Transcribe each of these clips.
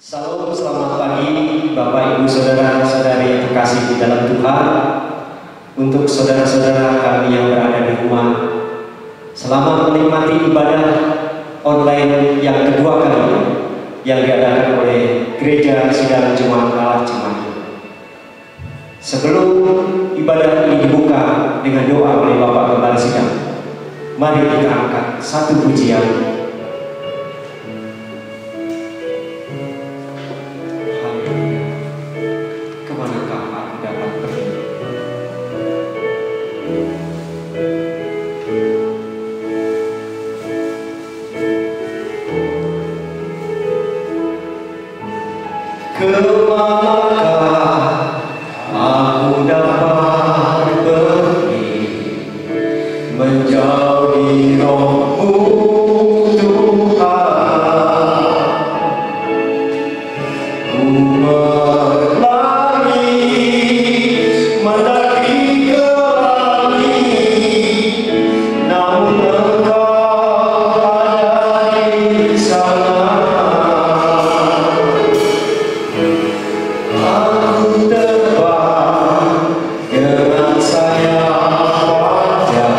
Salam, selamat pagi Bapak Ibu Saudara-saudari yang terkasih di dalam Tuhan. Untuk saudara-saudara kami yang berada di rumah, selamat menikmati ibadah online yang kedua kali yang diadakan oleh Gereja Sidang Jemaat Allah Cimahi. Sebelum ibadah ini dibuka dengan doa oleh Bapak Gembala Sidang, mari kita angkat satu pujian. Kemanakah aku dapat pergi menjauhi Roh-Mu Tuhan? Ku berlari mendaki ke langit, namun Engkau ada di sana. Aku terbang dengan sayap wajah,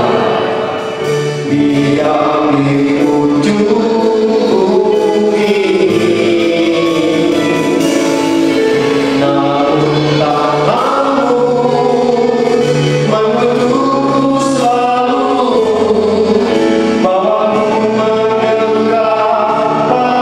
diam di ujung bumi. Namun tanganmu menuntun selalu, bawaku mendekat padamu.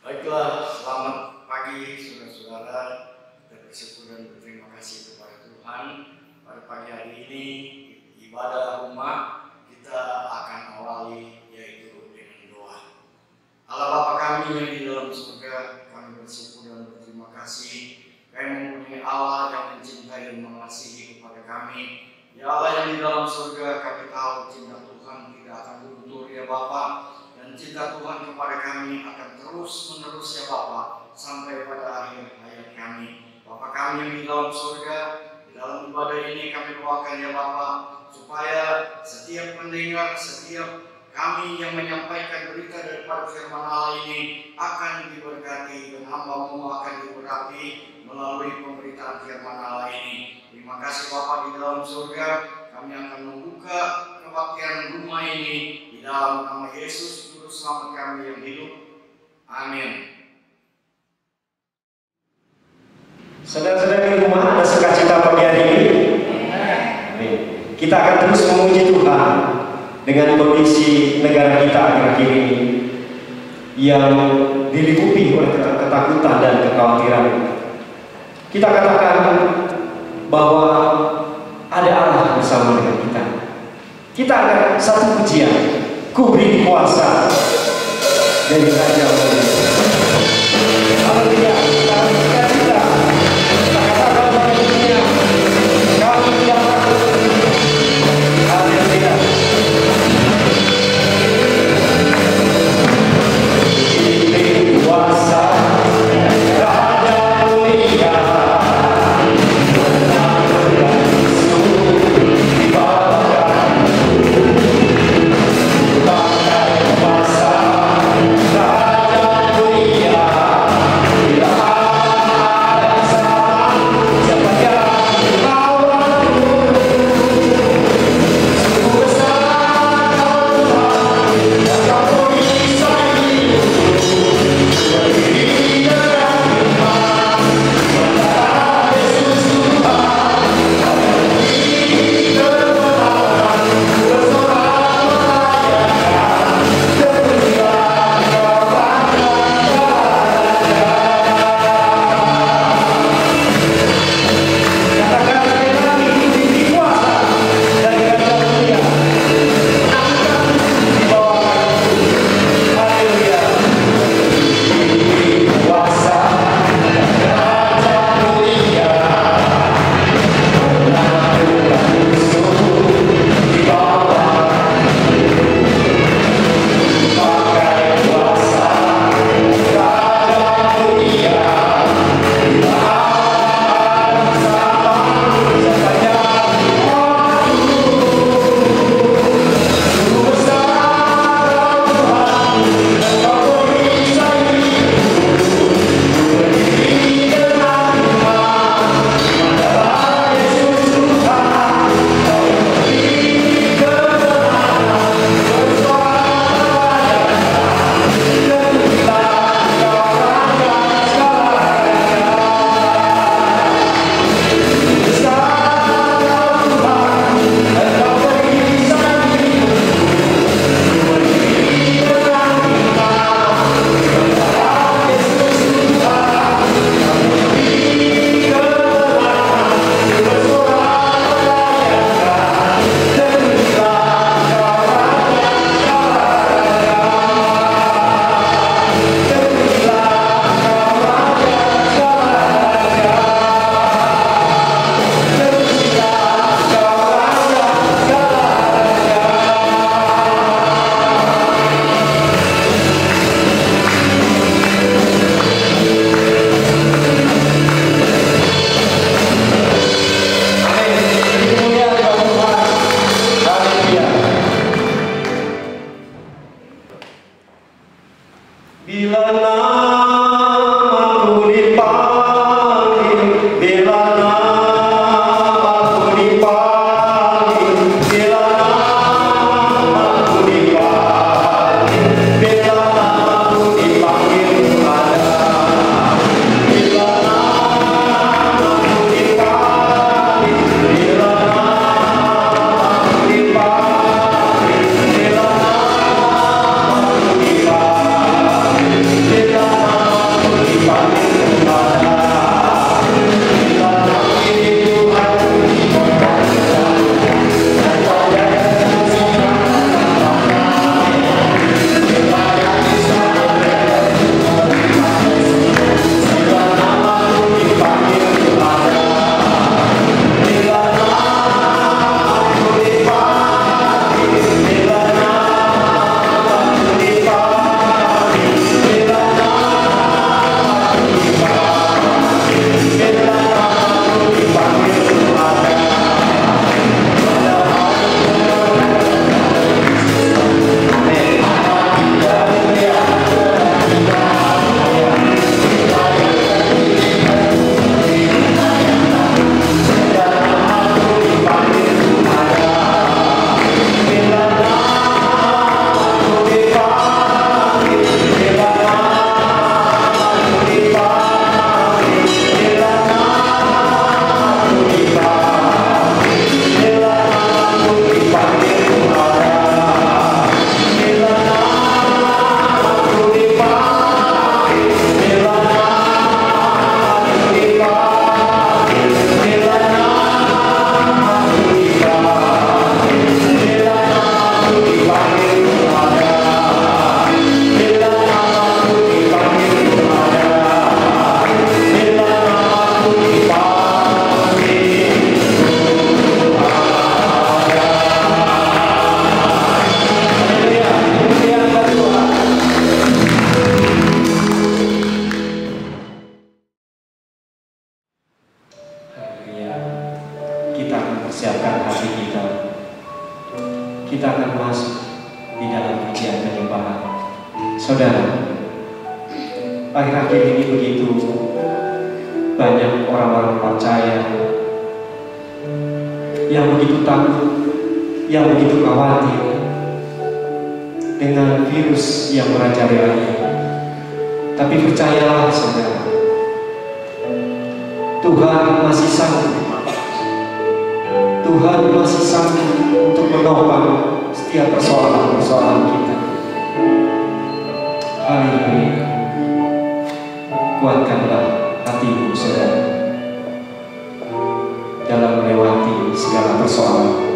Baiklah, selamat pagi saudara-saudara. Kita bersyukur dan berterima kasih kepada Tuhan. Pada pagi hari ini ibadah rumah kita akan awali yaitu kekal, cinta Tuhan tidak akan luntur ya Bapa, dan cinta Tuhan kepada kami akan terus menerus ya Bapa sampai pada akhir hayat kami. Bapa kami yang di dalam surga, di dalam ibadah ini kami doakan ya Bapa, supaya setiap pendengar, setiap kami yang menyampaikan berita daripada firman Allah ini akan diberkati dan hamba-Mu akan diurapi melalui pemberitaan firman Allah ini. Terima kasih Bapa di dalam surga, kami akan membuka kebaktian rumah ini di dalam nama Yesus Juru Selamat kami yang hidup. Amin. Saudara-saudara di rumah, ada sukacita pagi hari ini? Amin. Kita akan terus memuji Tuhan dengan kondisi negara kita akhir-akhir ini yang diliputi oleh ketakutan dan kekhawatiran. Kita katakan bahwa ada Allah bersama dengan kita. Kita akan satu pujian, ku beri kuasa dari Raja Haleluya. Kita sukacita, kita katakan pada dunia, kami tidak takut. Haleluya. Kuasa Raja mulia, Raja masuk di dalam pujian penyembahan. Saudara, akhir-akhir ini begitu banyak orang-orang percaya yang begitu takut, yang begitu khawatir dengan virus yang merajalela ini. Tapi percayalah saudara, Tuhan masih sanggup. Tuhan masih sanggup untuk menopang setiap persoalan-persoalan kita. Haleluya. Kuatkanlah hatimu saudara dalam melewati segala persoalan.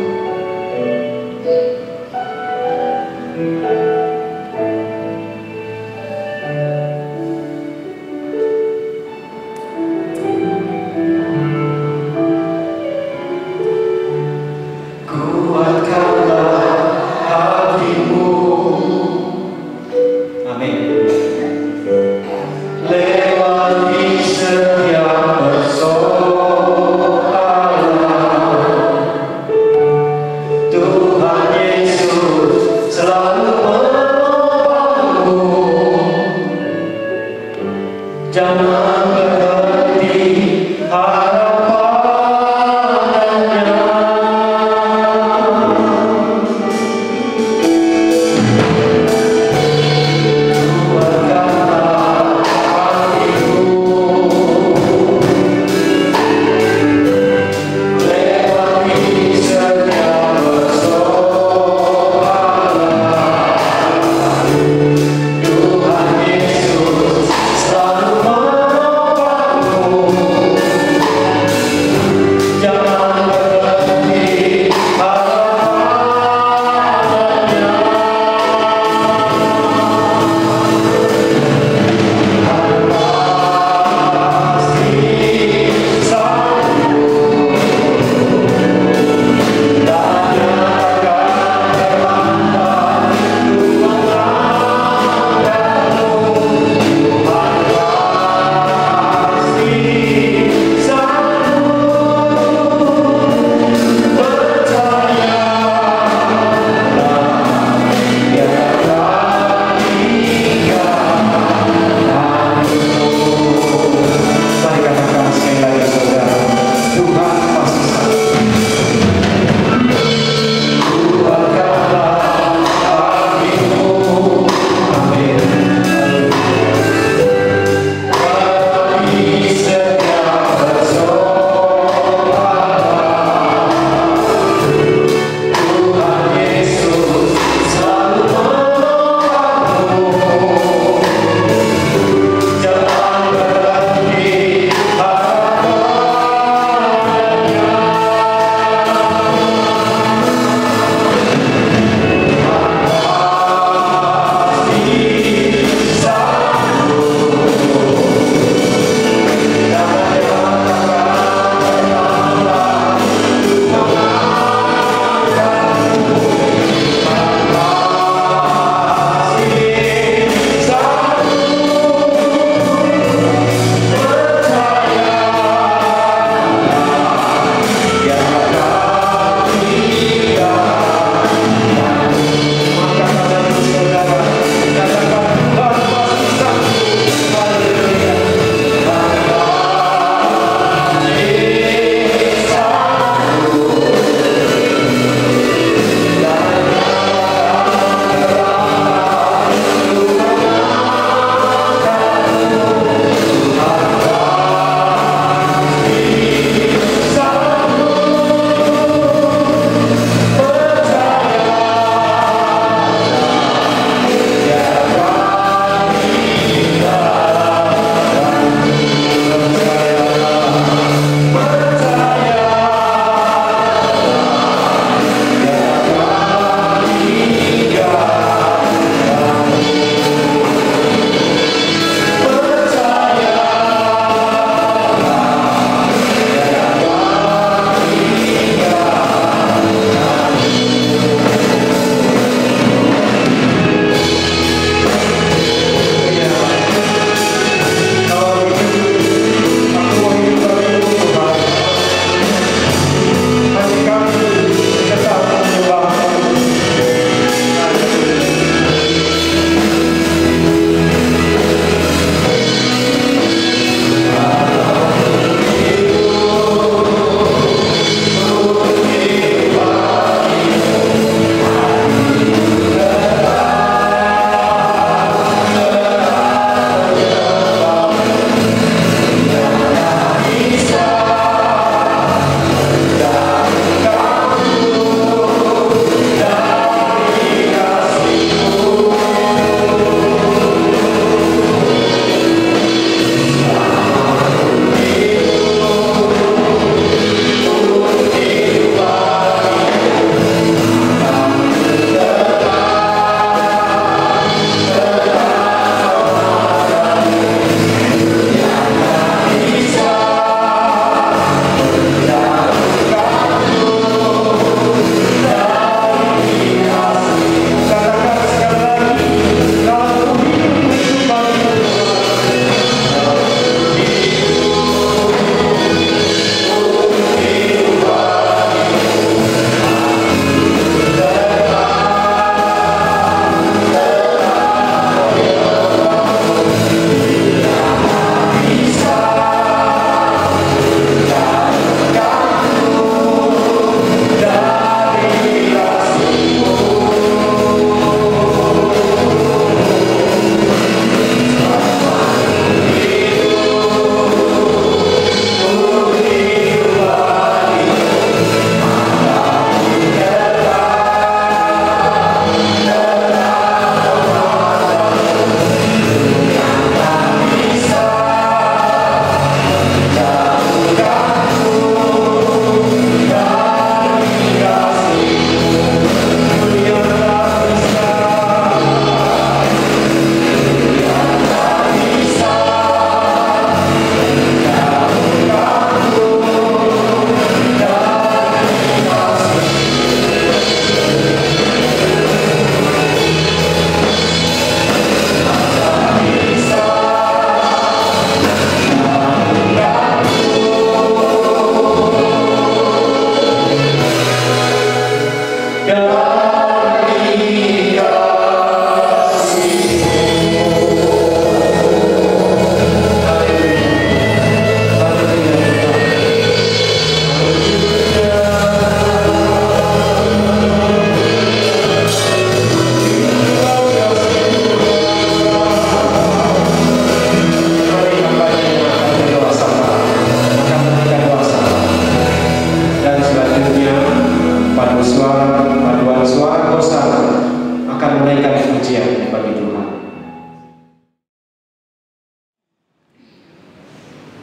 pujian bagi Tuhan.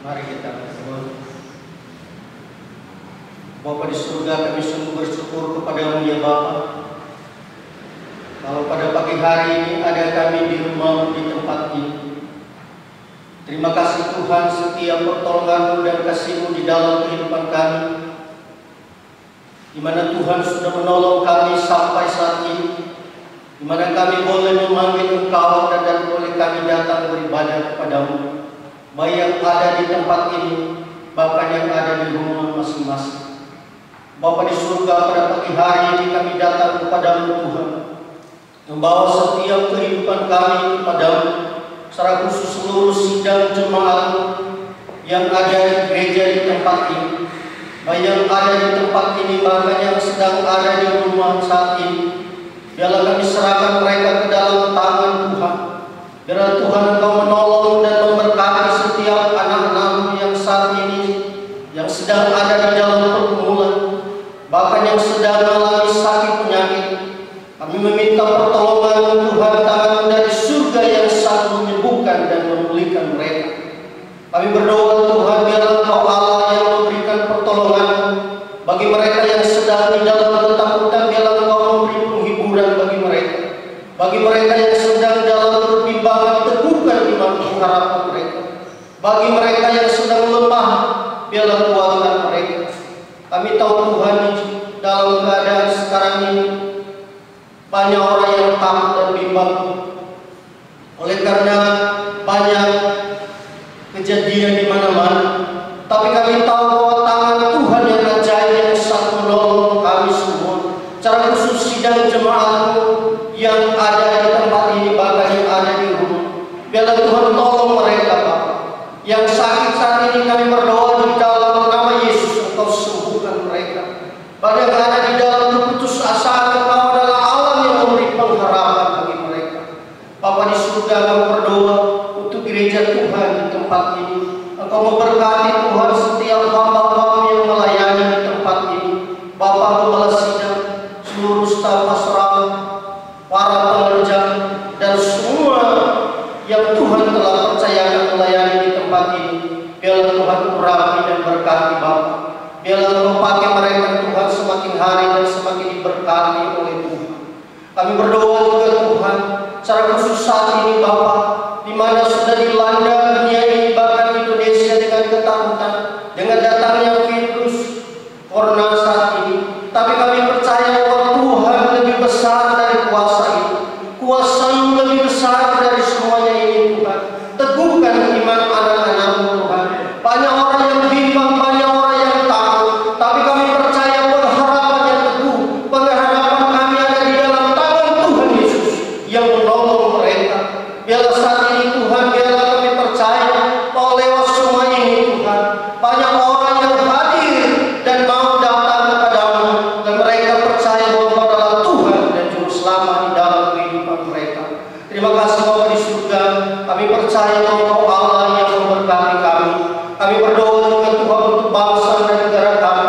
Mari kita berdoa. Bapa di surga, kami sungguh bersyukur kepadamu ya Bapa. Kalau pada pagi hari ini ada kami di rumah di tempat ini. Terima kasih Tuhan setiap pertolongan-Mu dan kasih-Mu di dalam kehidupan kami, di mana Tuhan sudah menolong kami sampai saat ini, di mana kami boleh memanggil Engkau dan boleh kami datang beribadah kepadamu, baik yang ada di tempat ini, bahkan yang ada di rumah masing-masing. Bapa di surga, pada pagi hari ini kami datang kepadamu Tuhan, membawa setiap kehidupan kami kepadamu, secara khusus seluruh sidang jemaat yang ada di gereja di tempat ini, baik yang ada di tempat ini, bahkan yang sedang ada di rumah saat ini. Biarlah kami serahkan mereka ke dalam tangan Tuhan. Biarlah Tuhan Engkau menolong dan memberkati setiap anak-anak-Mu yang saat ini, yang sedang ada di dalam pergumulan, bahkan yang sedang mengalami sakit penyakit. Kami meminta pertolongan Tuhan, tangan dari surga yang sanggup menyembuhkan dan memulihkan mereka. Kami berdoa Tuhan, biarlah Engkau Allah yang memberikan pertolongan bagi mereka yang sedang di dalam ketakutan. Biarlah Engkau memberi penghiburan bagi mereka. Bagi mereka yang sedang dalam perbimbangan, teguhkan iman pengharapan mereka. Bagi mereka yang sedang lemah, biarlah kuatkan mereka. Kami tahu Tuhan, dalam keadaan sekarang ini banyak orang yang takut dan bimbang oleh karena banyak kejadian di mana-mana. Tapi kami tahu bahwa tangan Tuhan yang ajaib yang sangat menolong kami semua. Secara khusus sidang jemaat-Mu yang ada di tempat ini, bahkan yang ada di rumah. Biarlah Tuhan tolong mereka, Pak. Yang sakit saat ini kami berdoa di dalam nama Yesus, Engkau sembuhkan mereka. Bagi yang ada di dalam keputusasaan, Engkau adalah Allah yang memberi pengharapan bagi mereka. Bapa di surga, kami berdoa untuk gereja Tuhan di tempat ini. Engkau memberkati Tuhan setiap hamba-Mu yang melayani di tempat ini. Bapa Gembala Sidang, seluruh staf pastoral, para pengerja, dan semua yang Tuhan telah percayakan melayani di tempat ini. Biarlah Tuhan urapi dan berkati Bapa. Biarlah Engkau pakai mereka Tuhan semakin hari dan semakin diberkati oleh Tuhan. Kami berdoa juga Tuhan, secara khusus saat ini Bapa, di mana sudah dilanda dunia ini, bahkan Indonesia dengan ketakutan, dengan datangnya virus corona saat ini. Tapi kami percaya bahwa Tuhan lebih besar dari kuasa itu. Kuasa-Mu lebih besar dari semuanya ini Tuhan. Teguhkan iman anak-anak-Mu Tuhan. Banyak orang yang bimbang, banyak orang yang takut, tapi kami percaya pengharapan yang teguh, pengharapan kami ada di dalam tangan Tuhan Yesus yang menolong mereka. Biarlah saat ini Tuhan, biarlah kami percaya bahwa lewat semua ini Tuhan, banyak orang yang hadir dan mau datang kepadamu, dan mereka percaya bahwa Engkau adalah Tuhan dan Juru Selamat di dalam kehidupan mereka. Terima kasih Bapa di surga, kami percaya bahwa Engkau Allah yang memberkati kami. Kami berdoa juga Tuhan untuk bangsa dan negara kami.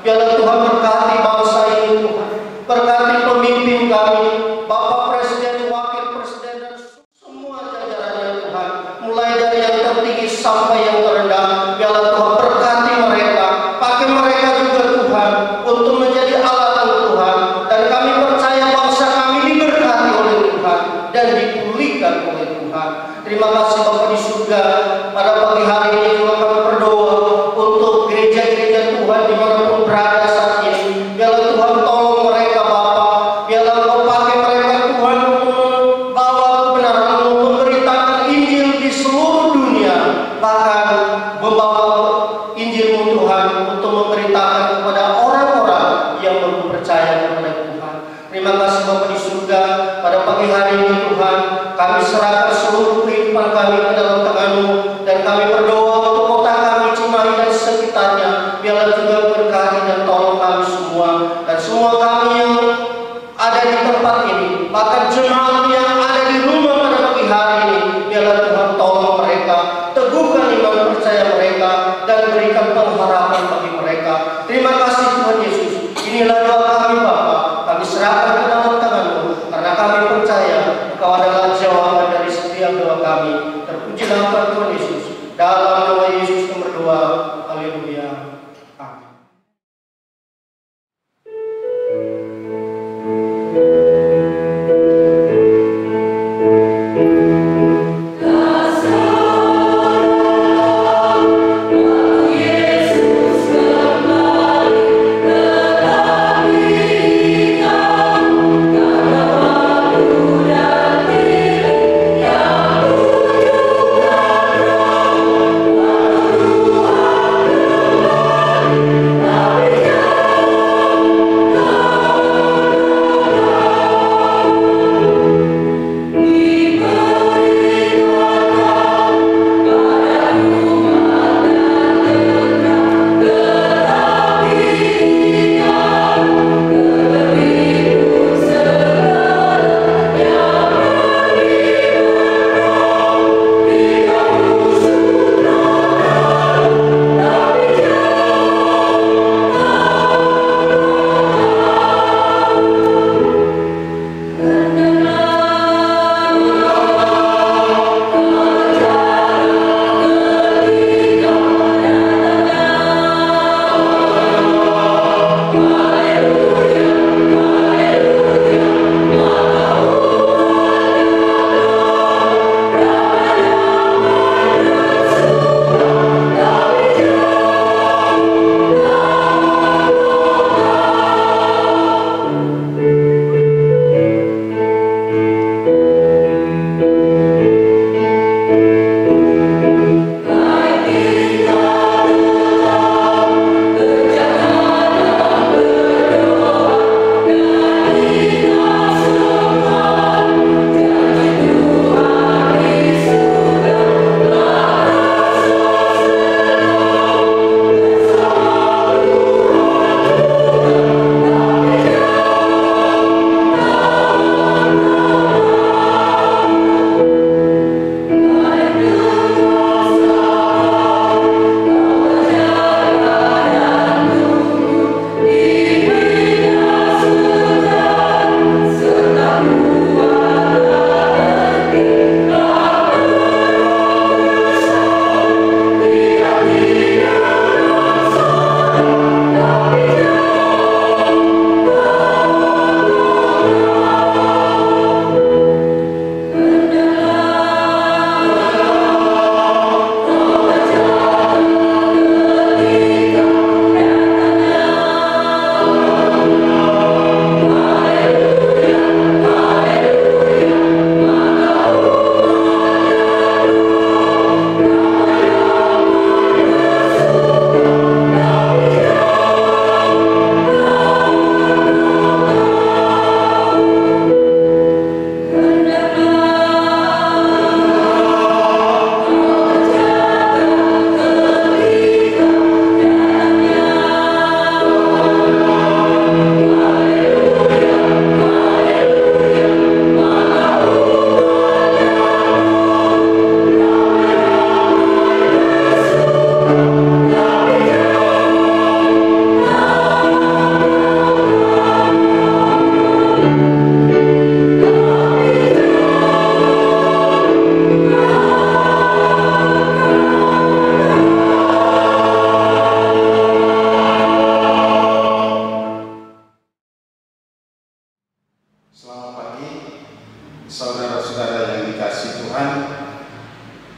Biarlah Tuhan berkati bangsa ini Tuhan, berkati pemimpin kami, Bapak Presiden, Wakil Presiden, dan semua jajarannya Tuhan, mulai dari yang tertinggi sampai yang terendah. Biarlah Tuhan berkati mereka, pakai mereka juga Tuhan untuk menjadi alat Tuhan, dan kami percaya bangsa kami diberkati oleh Tuhan dan dipulihkan oleh Tuhan. Terima kasih Bapa di surga. Pada pagi hari ini juga kami berdoa untuk gereja-gereja Tuhan dimanapun berada saat ini. Biarlah Tuhan tolong mereka Bapa. Biarlah Engkau pakai mereka Tuhan untuk membawa kebenaran-Mu, memberitakan Injil di seluruh dunia, bahkan membawa Injil-Mu Tuhan untuk memberitakan kepada orang-orang yang belum percaya kepada Tuhan. Terima kasih Bapa di surga. Pada pagi hari ini Tuhan, kami serahkan seluruh kehidupan kami ke dalam tangan-Mu, dan kami berdoa untuk kota kami, Cimahi dan sekitarnya. Biarlah juga berkati dan tolong kami semua, dan semua kami yang ada di tempat ini, bahkan jemaat yang ada di rumah pada pagi hari ini. Biarlah Tuhan tolong mereka, teguhkan iman percaya mereka, dan berikan pengharapan bagi mereka. Terima kasih Tuhan Yesus. Inilah doa kami Bapa, kami serahkan ke dalam tangan-Mu, karena kami percaya Saudara-saudara yang dikasihi Tuhan,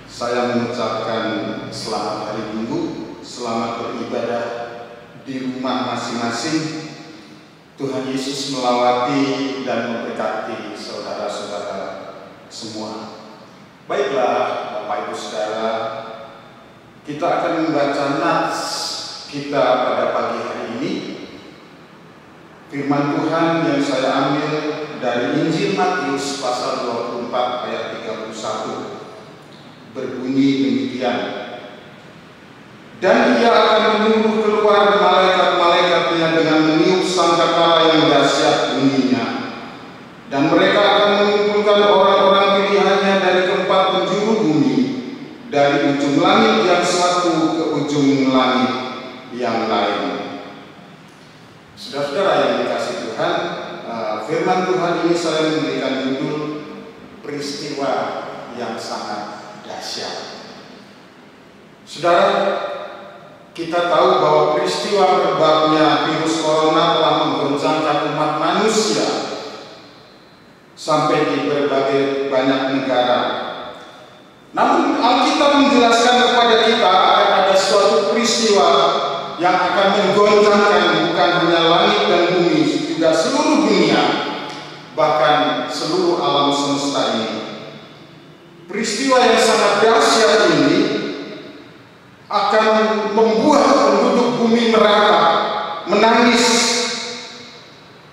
saya mengucapkan selamat hari Minggu, selamat beribadah di rumah masing-masing. Tuhan Yesus melawati dan memberkati saudara-saudara semua. Baiklah Bapak Ibu Saudara, kita akan membaca nats kita pada pagi hari ini. Firman Tuhan yang saya ambil dari Injil Matius pasal 24 ayat 31 berbunyi demikian. Dan ia akan menyuruh keluar malaikat-malaikatnya dengan meniup sangkakala yang dahsyat bunyinya, dan mereka akan mengumpulkan orang-orang pilihannya dari keempat penjuru bumi, dari ujung langit yang satu ke ujung langit yang lain. Saudara-saudara yang dikasihi Tuhan, firman Tuhan ini saya memberikan judul peristiwa yang sangat dahsyat. Saudara, kita tahu bahwa peristiwa merebaknya virus corona telah menggoncangkan umat manusia sampai di berbagai banyak negara. Namun Alkitab menjelaskan kepada kita akan ada suatu peristiwa yang akan menggoncangkan bukan hanya langit dan bumi, juga seluruh dunia, bahkan seluruh alam semesta ini. Peristiwa yang sangat dahsyat ini akan membuat penduduk bumi merata menangis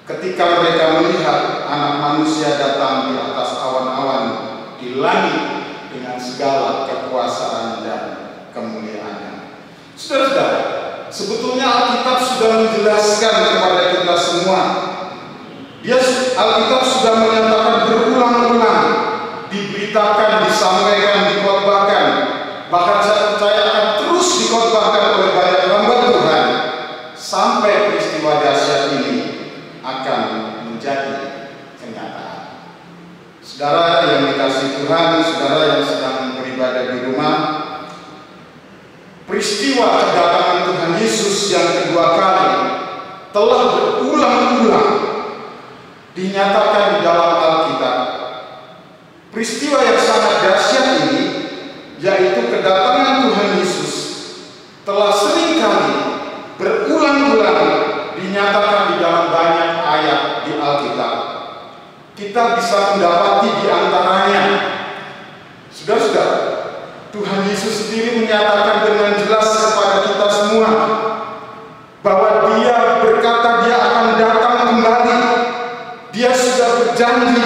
ketika mereka melihat anak manusia datang di atas awan-awan di langit dengan segala kekuasaan dan kemuliaannya. Saudara-saudara, sebetulnya Alkitab sudah menjelaskan kepada kita semua. Alkitab sudah menyatakan berulang-ulang, diberitakan, disampaikan, dikhotbahkan, bahkan saya percaya akan terus dikhotbahkan oleh banyak hamba Tuhan sampai peristiwa dahsyat ini akan menjadi kenyataan. Saudara yang dikasihi Tuhan, saudara yang sedang beribadah di rumah, peristiwa kedatangan Tuhan Yesus yang kedua kali telah berulang-ulang dinyatakan di dalam Alkitab. Peristiwa yang sangat dahsyat ini, yaitu kedatangan Tuhan Yesus, telah seringkali berulang-ulang dinyatakan di dalam banyak ayat di Alkitab. Kita bisa mendapati di antaranya, saudara-saudara, Tuhan Yesus sendiri menyatakan dengan jelas kepada kita semua bahwa Dia berkata Dia akan datang kembali. Dia sudah berjanji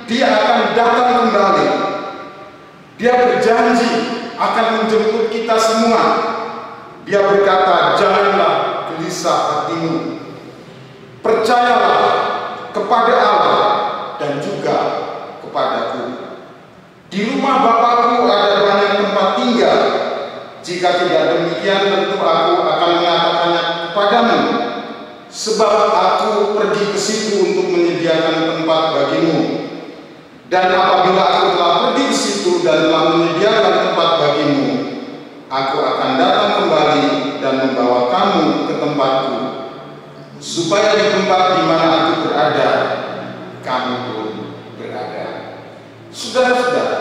Dia akan datang kembali. Dia berjanji akan menjemput kita semua. Dia berkata, janganlah gelisah hatimu, percayalah kepada Allah dan juga kepadaku. Di rumah Bapakku ada banyak tempat tinggal. Jika tidak demikian, tentu aku akan mengatakannya kepadamu, sebab aku pergi ke situ untuk menyediakan tempat bagimu. Dan apabila aku telah pergi ke situ dan telah menyediakan tempat bagimu, aku akan datang kembali dan membawa kamu ke tempatku, supaya di tempat di mana aku berada, kamu pun berada. Saudara-saudara,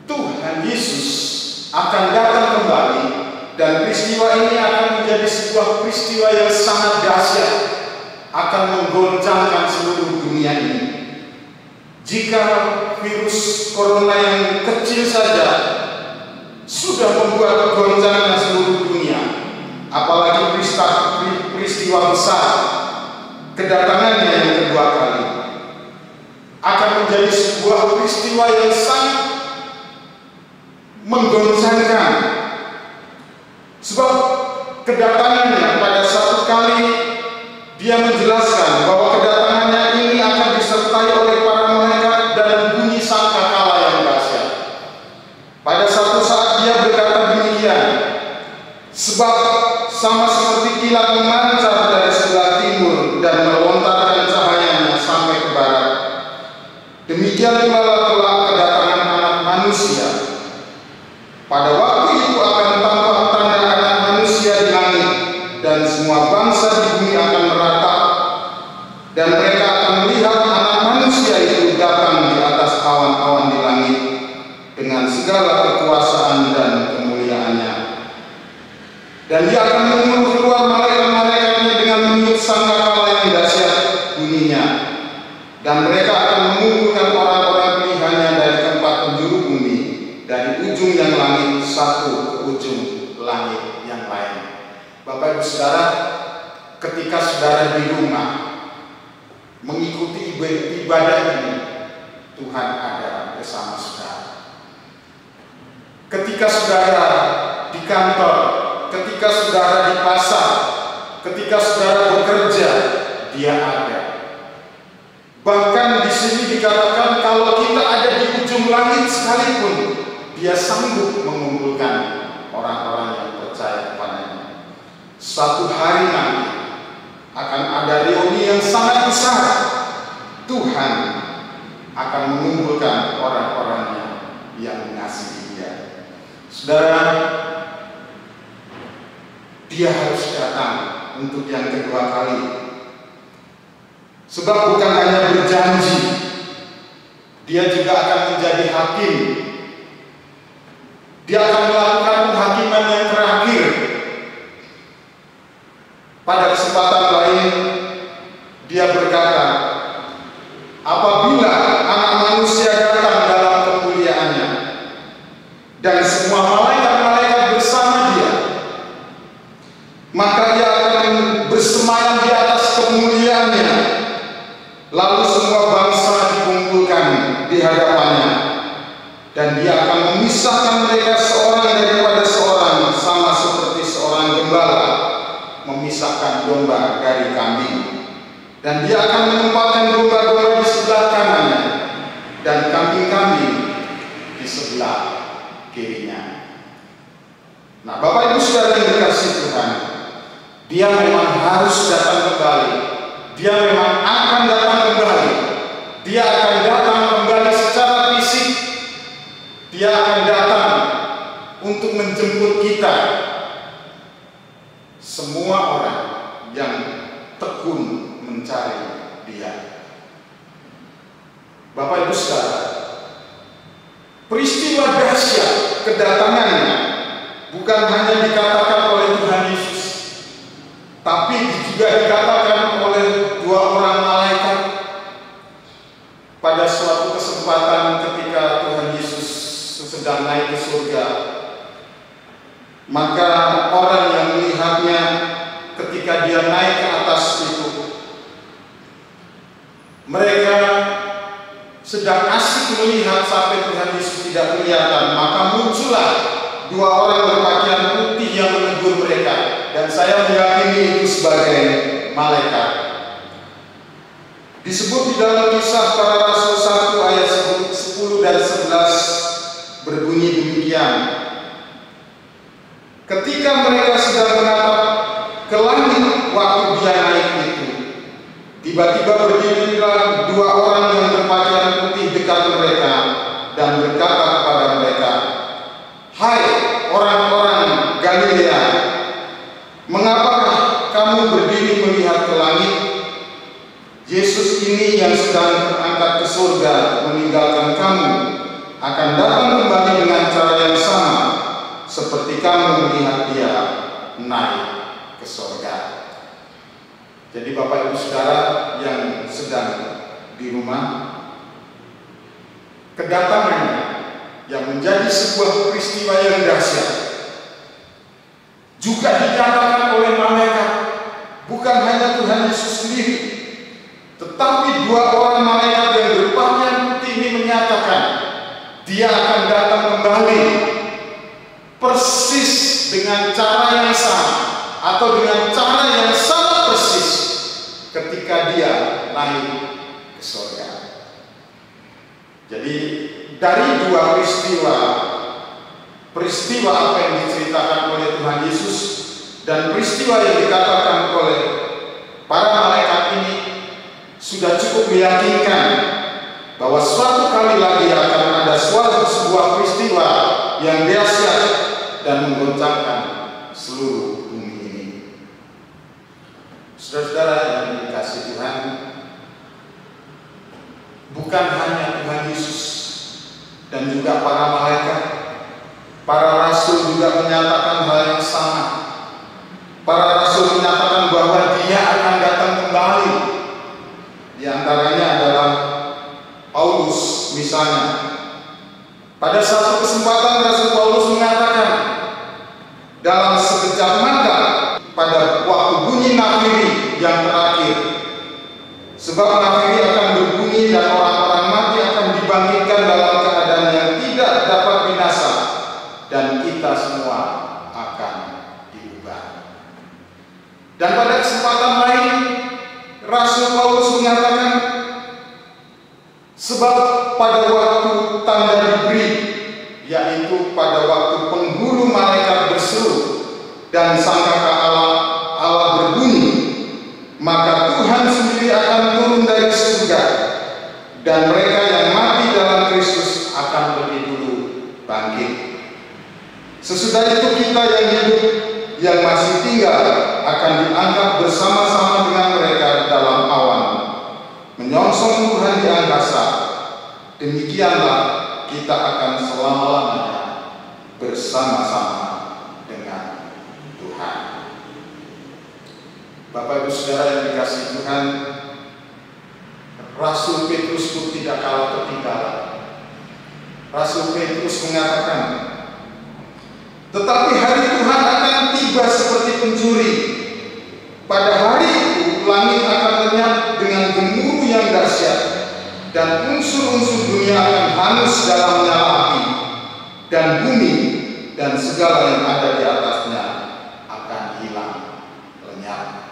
Tuhan Yesus akan datang kembali, dan peristiwa ini akan menjadi sebuah peristiwa yang sangat dahsyat, akan menggoncangkan seluruh dunia ini. Jika virus corona yang kecil saja sudah membuat goncangan seluruh dunia, apalagi peristiwa besar kedatangannya yang kedua kali akan menjadi sebuah peristiwa yang sangat menggoncangkan, sebab kedatangannya pada satu kali Dia menjelaskan bahwa kedatangannya ini akan disertai oleh para malaikat dan bunyi sangkakala yang dahsyat. Pada satu saat Dia berkata demikian, sebab sama seperti kilat memancar dari sebelah timur dan melontarkan cahayanya sampai ke barat, demikian pula kelak kedatangan Anak Manusia. Pada waktu itu akan tampak tanda Anak Manusia di langit, dan semua bangsa di bumi akan meratap, dan mereka akan melihat Anak Manusia itu datang di dan mereka akan mengumpulkan orang-orang pilihannya dari tempat penjuru bumi, dari ujung yang langit satu ke ujung langit yang lain. Bapak Ibu Saudara, ketika saudara di rumah mengikuti ibadah ini, Tuhan ada bersama saudara. Ketika saudara di kantor, ketika saudara di pasar, ketika saudara bekerja, Dia ada. Bahkan di sini dikatakan kalau kita ada di ujung langit sekalipun, Dia sanggup mengumpulkan orang-orang yang percaya kepadanya. Suatu hari nanti akan ada reuni yang sangat besar. Tuhan akan mengumpulkan orang-orangnya yang mengasihi Dia. Saudara, Dia harus datang untuk yang kedua kali. Sebab bukan hanya berjanji, Dia juga akan menjadi hakim. Dia akan melakukan penghakiman yang terakhir. Pada kesempatan lain, Dia berkata, apabila Anak Manusia datang dalam kemuliaannya dan semua malaikat-malaikat bersama Dia, maka Dia akan bersemayam di atas kemuliaannya. Lalu semua bangsa dikumpulkan di hadapannya, dan Dia akan memisahkan mereka seorang daripada seorang, sama seperti seorang gembala memisahkan domba dari kambing. Dan Dia akan menempatkan domba-domba di sebelah kanannya dan kambing-kambing di sebelah kirinya. Nah, Bapak Ibu Saudara yang dikasihi Tuhan, Dia memang harus datang kembali. Dia memang akan datang kembali. Dia akan datang kembali secara fisik. Dia akan datang untuk menjemput kita, semua orang yang tekun mencari Dia. Bapak Ibu Saudara, peristiwa dahsyat kedatangannya bukan hanya dikatakan oleh Tuhan Yesus, tapi juga dikatakan oleh dua orang malaikat pada suatu kesempatan ketika Tuhan Yesus sedang naik ke surga. Maka orang yang melihatnya ketika Dia naik ke atas itu, mereka sedang asik melihat sampai Tuhan Yesus tidak kelihatan. Maka muncullah dua orang berpakaian putih yang menegur mereka, dan saya meyakini itu sebagai malaikat. Disebut di dalam Kisah Para Rasul 1 ayat 10 dan 11 berbunyi demikian. Ketika mereka sedang menatap ke langit waktu Dia naik itu, tiba-tiba berdirilah dua orang yang berpakaian putih dekat mereka dan berkata kepada mereka, "Hai orang-orang Galilea, mengapakah kamu berdiri melihat ke langit? Yesus ini yang sedang terangkat ke surga meninggalkan kamu akan datang kembali dengan cara yang sama seperti kamu melihat Dia naik ke surga." Jadi Bapak Ibu Saudara yang sedang di rumah, kedatangannya yang menjadi sebuah peristiwa yang dahsyat juga dikatakan oleh malaikat. Bukan hanya Tuhan Yesus sendiri, tetapi dua orang malaikat yang berpakaian putih ini menyatakan Dia akan datang kembali persis dengan cara yang sama, atau dengan cara yang sama persis ketika Dia naik ke surga. Jadi dari dua peristiwa apa yang diceritakan oleh Tuhan Yesus dan peristiwa yang dikatakan oleh para malaikat ini sudah cukup meyakinkan bahwa suatu kali lagi akan ada sebuah peristiwa yang dahsyat dan menggoncangkan seluruh bumi ini. Saudara-saudara yang dikasihi Tuhan, bukan hanya Tuhan Yesus dan juga para malaikat, para rasul juga menyatakan hal yang sama. Para rasul menyatakan bahwa Dia akan datang kembali. Di antaranya adalah misalnya, pada satu kesempatan Rasul Paulus mengatakan, dalam sekejap mata pada waktu bunyi nafiri yang terakhir, sebab nafiri akan berbunyi dan orang-orang mati akan dibangkitkan dalam keadaan yang tidak dapat binasa, dan kita semua akan diubah. Dan pada kesempatan lain Rasul Paulus mengatakan, sebab pada waktu tanda diberi, yaitu pada waktu penghulu malaikat berseru dan sangkakala Allah berbunyi, maka Tuhan sendiri akan turun dari surga, dan mereka yang mati dalam Kristus akan lebih dulu bangkit. Sesudah itu kita yang hidup, yang masih tinggal, akan diangkat bersama-sama dengan mereka dalam awan, menyongsong Tuhan di angkasa. Demikianlah kita akan selama-lamanya bersama-sama dengan Tuhan. Bapak Ibu Saudara yang dikasihi Tuhan, Rasul Petrus pun tidak kalah ketinggalan. Rasul Petrus mengatakan, tetapi hari Tuhan akan tiba seperti pencuri. Pada hari itu langit akan lenyap dengan gemuruh yang dahsyat, dan unsur-unsur dunia akan hangus dalam nyala api, dan bumi dan segala yang ada di atasnya akan hilang lenyap.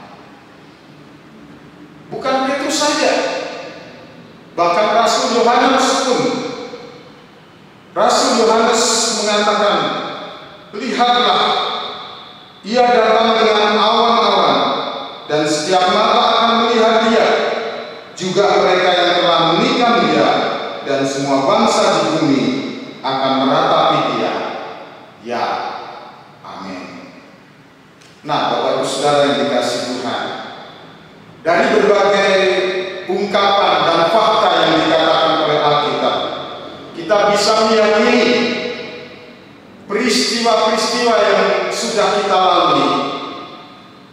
Bukan Petrus saja, bahkan Rasul Yohanes pun. Rasul Yohanes mengatakan, lihatlah, ia datang dengan awan-awan, dan setiap mata akan melihat dia, juga mereka yang telah menikam dia, dan semua bangsa di bumi akan meratapi dia. Ya, amin. Nah, Bapak Ibu Saudara yang dikasihi Tuhan, dari berbagai ungkapan dan fakta yang dikatakan oleh Alkitab, kita bisa meyakini peristiwa-peristiwa yang sudah kita lalui,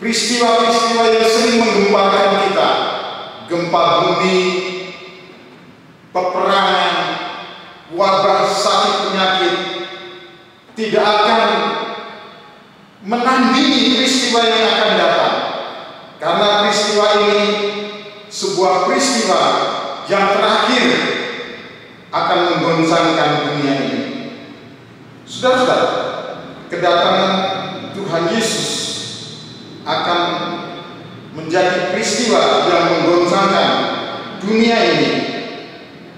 peristiwa-peristiwa yang sering menggemparkan kita, gempa bumi, peperangan, wabah, sakit, penyakit, tidak akan menandingi peristiwa yang akan datang, karena peristiwa ini sebuah peristiwa yang terakhir akan menggoncangkan dunia ini. Saudara-saudara, kedatangan Tuhan Yesus akan menjadi peristiwa yang menggoncangkan dunia ini.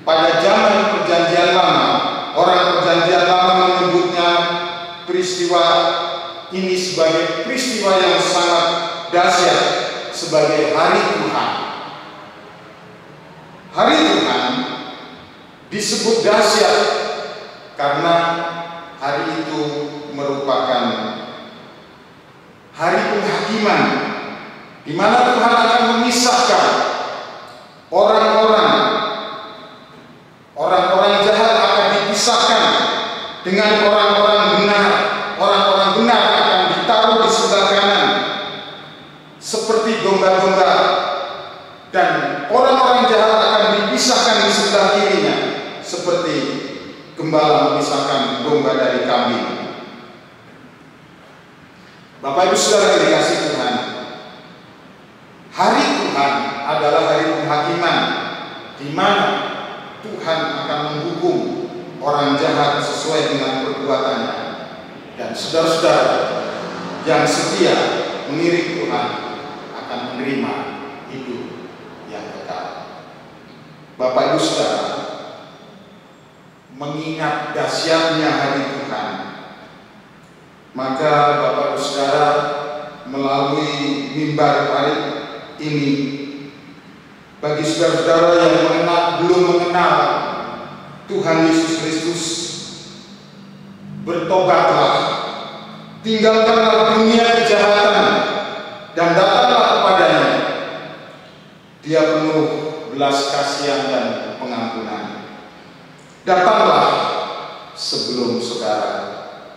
Pada zaman Perjanjian Lama, orang Perjanjian Lama menyebutnya peristiwa ini sebagai peristiwa yang sangat dahsyat, sebagai hari Tuhan. Hari Tuhan disebut dahsyat karena hari itu merupakan hari penghakiman, di mana Tuhan akan memisahkan orang-orang jahat akan dipisahkan dengan orang-orang benar. Orang-orang benar akan ditaruh di sebelah kanan seperti domba-domba, dan orang-orang jahat akan dipisahkan di sebelah kirinya seperti gembala memisahkan domba dari kambing. Bapak Ibu Saudara yang dikasihi Tuhan, hari Tuhan adalah hari penghakiman, di mana Tuhan akan menghukum orang jahat sesuai dengan perbuatannya, dan saudara-saudara yang setia mengiring Tuhan akan menerima hidup yang kekal. Bapak Ibu Saudara, mengingat dahsyatnya hari Tuhan, maka Bapak Ibu Saudara melalui mimbar hari ini, bagi saudara-saudara yang belum mengenal Tuhan Yesus Kristus, bertobatlah, tinggalkanlah dunia kejahatan, dan datanglah kepadanya. Dia penuh belas kasihan dan pengampunan. Datanglah sebelum saudara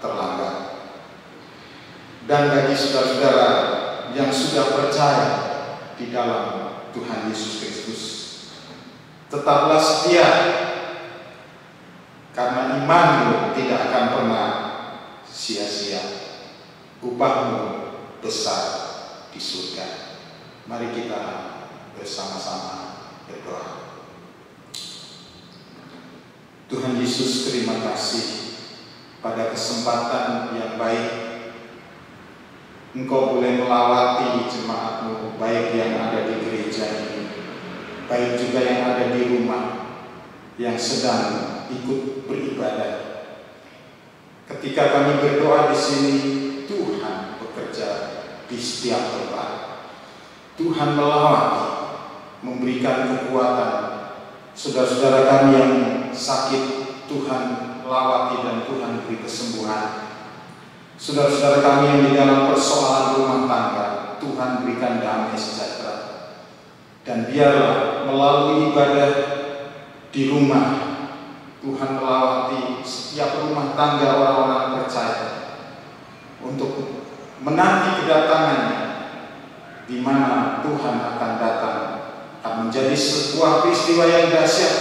terlambat. Dan bagi saudara-saudara yang sudah percaya di dalam Tuhan Yesus Kristus, tetaplah setia karena imanmu tidak akan pernah sia-sia. Upahmu besar di surga. Mari kita bersama-sama berdoa. Tuhan Yesus, terima kasih pada kesempatan yang baik Engkau boleh melawati jemaat-Mu, baik yang ada di gereja ini, baik juga yang ada di rumah, yang sedang ikut beribadah. Ketika kami berdoa di sini, Tuhan bekerja di setiap tempat. Tuhan melawati, memberikan kekuatan. Saudara-saudara kami yang sakit, Tuhan lawati dan Tuhan beri kesembuhan. Saudara-saudara kami yang di dalam persoalan rumah tangga, Tuhan berikan damai sejahtera. Dan biarlah melalui ibadah di rumah, Tuhan melawati setiap rumah tangga orang-orang percaya untuk menanti kedatangannya, di mana Tuhan akan datang, akan menjadi sebuah peristiwa yang dahsyat,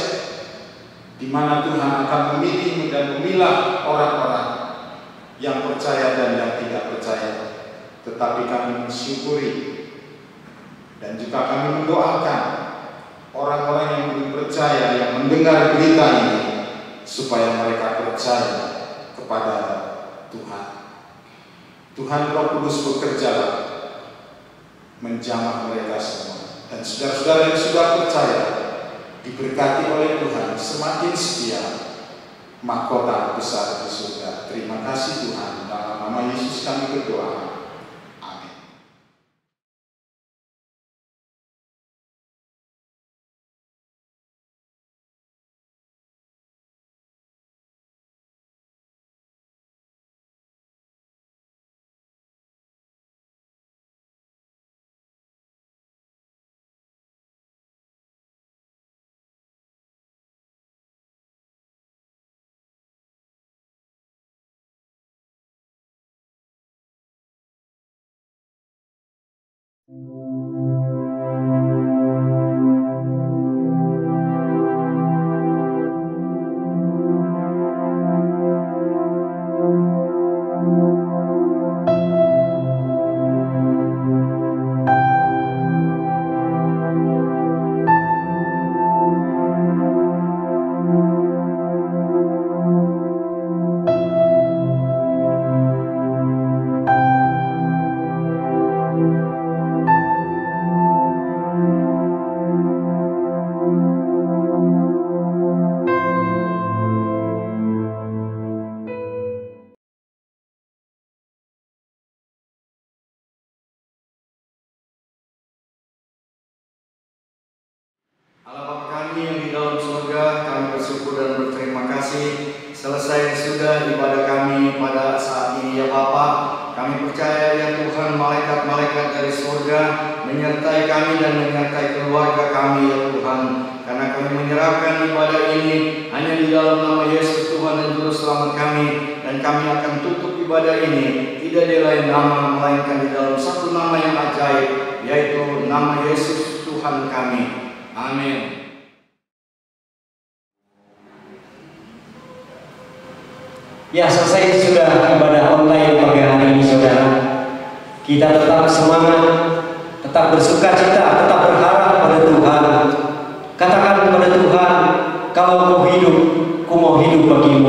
di mana Tuhan akan memilih dan memilah orang-orang yang percaya dan yang tidak percaya. Tetapi kami mensyukuri dan juga kami mendoakan orang-orang yang belum percaya, yang mendengar berita ini, supaya mereka percaya kepada Tuhan. Tuhan Roh Kudus bekerja menjamah mereka semua. Dan saudara-saudara yang sudah percaya diberkati oleh Tuhan, semakin setia, mahkota besar di surga. Terima kasih Tuhan, dalam nama Yesus kami berdoa. Amin. Allah Bapa kami yang di dalam surga, kami bersyukur dan berterima kasih. Selesai sudah ibadah kami pada saat ini ya Bapa. Kami percaya ya Tuhan, malaikat-malaikat dari surga menyertai kami dan menyertai keluarga kami ya Tuhan. Karena kami menyerahkan ibadah ini hanya di dalam nama Yesus Tuhan dan Juru Selamat kami. Dan kami akan tutup ibadah ini tidak di lain nama, melainkan di dalam satu nama yang ajaib, yaitu nama Yesus Tuhan kami. Amin. Ya, selesai sudah ibadah online pagi hari ini saudara. Kita tetap semangat, tetap bersuka cita, tetap berharap pada Tuhan. Katakan kepada Tuhan, kalau kau hidup, ku mau hidup bagimu.